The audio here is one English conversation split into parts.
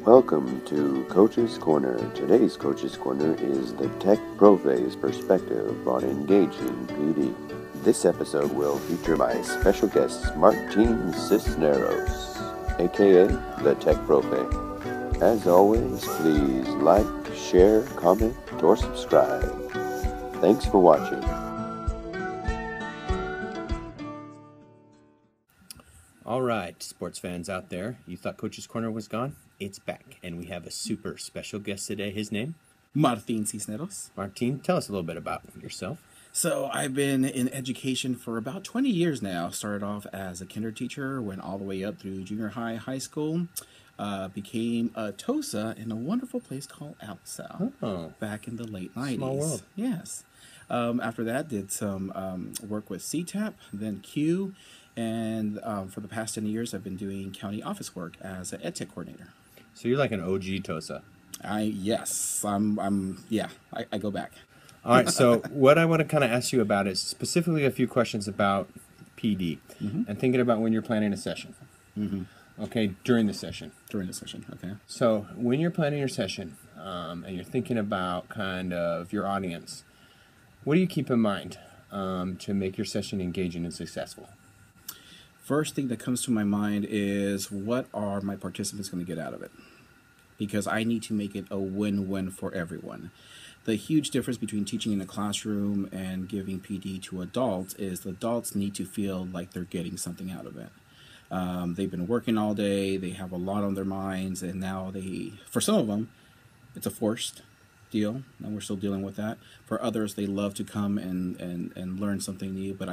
Welcome to Coach's Corner. Today's Coach's Corner is the Tech Profe's perspective on engaging PD. This episode will feature my special guest, Martin Cisneros, aka the Tech Profe. As always, please like, share, comment, or subscribe. Thanks for watching. All right, sports fans out there, you thought Coach's Corner was gone? It's back, and we have a super special guest today. His name? Martin Cisneros. Martin, tell us a little bit about yourself. So I've been in education for about 20 years now. Started off as a kinder teacher, went all the way up through junior high, high school, became a TOSA in a wonderful place called Alsal back in the late 90s. Small world. Yes. After that, did some work with CTAP, then Q, and for the past 10 years, I've been doing county office work as an EdTech coordinator. So you're like an OG TOSA. I go back. All right, so what I want to kind of ask you about is specifically a few questions about PD and thinking about when you're planning a session. Okay, during the session. During the session, okay. So when you're planning your session and you're thinking about kind of your audience, what do you keep in mind to make your session engaging and successful? First thing that comes to my mind is, what are my participants going to get out of it? Because I need to make it a win-win for everyone. The huge difference between teaching in a classroom and giving PD to adults is the adults need to feel like they're getting something out of it. They've been working all day, they have a lot on their minds, and now for some of them, it's a forced deal, and we're still dealing with that. For others, they love to come and learn something new, but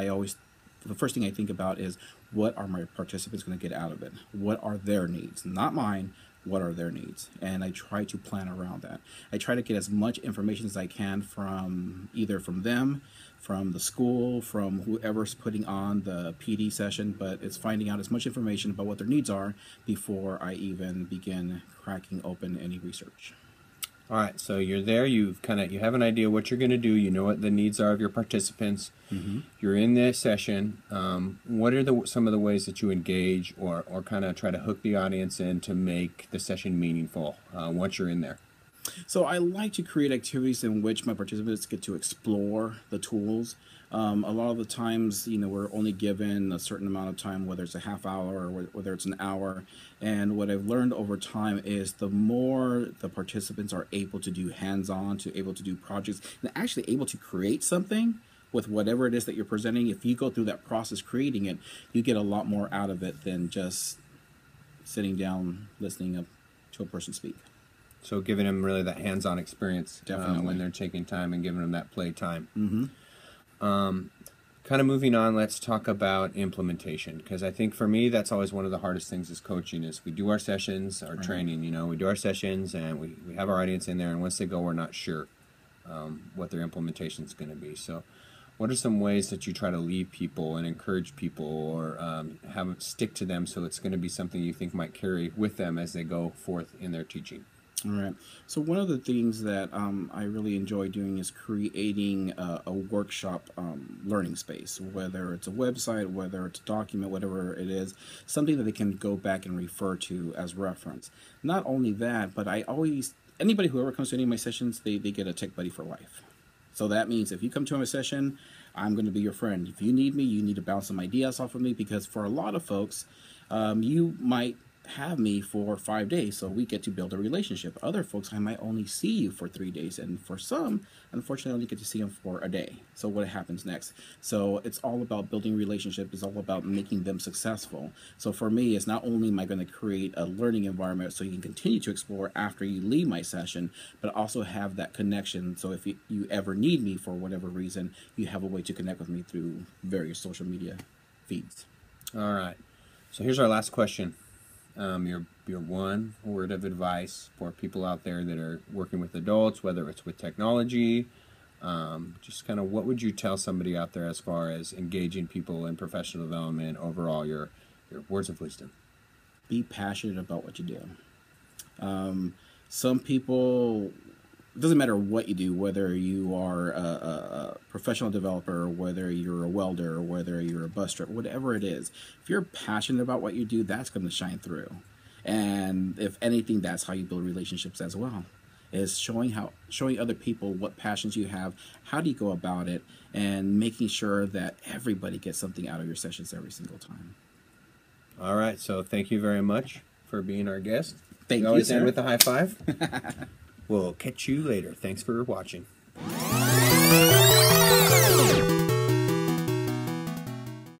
the first thing I think about is, what are my participants going to get out of it? What are their needs? Not mine. What are their needs? And I try to plan around that. I try to get as much information as I can from them, from the school, from whoever's putting on the PD session, but it's finding out as much information about what their needs are before I even begin cracking open any research. All right, so you're there, you have an idea what you're going to do, you know what the needs are of your participants, you're in this session. What are some of the ways that you engage or kind of try to hook the audience in to make the session meaningful once you're in there? So I like to create activities in which my participants get to explore the tools. A lot of the times, we're only given a certain amount of time, whether it's a half hour or whether it's an hour. And what I've learned over time is, the more the participants are able to do hands-on, able to do projects, and actually able to create something with whatever it is that you're presenting, if you go through that process creating it, you get a lot more out of it than just sitting down listening to a person speak. So giving them really that hands-on experience when they're taking time and giving them that play time. Kind of moving on, let's talk about implementation, because I think for me that's always one of the hardest things is coaching. Is we do our sessions, our training, we do our sessions and we have our audience in there, and once they go, we're not sure what their implementation is going to be. So what are some ways that you try to lead people and encourage people, or have them stick to them, so it's going to be something you think might carry with them as they go forth in their teaching? All right. So one of the things that I really enjoy doing is creating a workshop learning space, whether it's a website, whether it's a document, whatever it is, something that they can go back and refer to as reference. Not only that, but anybody who ever comes to any of my sessions, they get a tech buddy for life. So that means if you come to my session, I'm going to be your friend. If you need me, you need to bounce some ideas off of me, because for a lot of folks, you might have me for 5 days, so we get to build a relationship. Other folks, I might only see you for 3 days, and for some, unfortunately, I only get to see them for a day. So what happens next? So it's all about building relationship. It's all about making them successful. So for me, it's not only am I going to create a learning environment so you can continue to explore after you leave my session, but also have that connection. So if you ever need me for whatever reason, you have a way to connect with me through various social media feeds. All right. So here's our last question. Your one word of advice for people out there that are working with adults, whether it's with technology, just kind of what would you tell somebody out there as far as engaging people in professional development overall, your words of wisdom? Be passionate about what you do. Some people, it doesn't matter what you do, whether you are a professional developer, whether you're a welder, or whether you're a bus driver, whatever it is. If you're passionate about what you do, that's going to shine through. And if anything, that's how you build relationships as well, is showing other people what passions you have, how do you go about it, and making sure that everybody gets something out of your sessions every single time. All right, so thank you very much for being our guest. Thank you, always sir. end with a high five. We'll catch you later. Thanks for watching.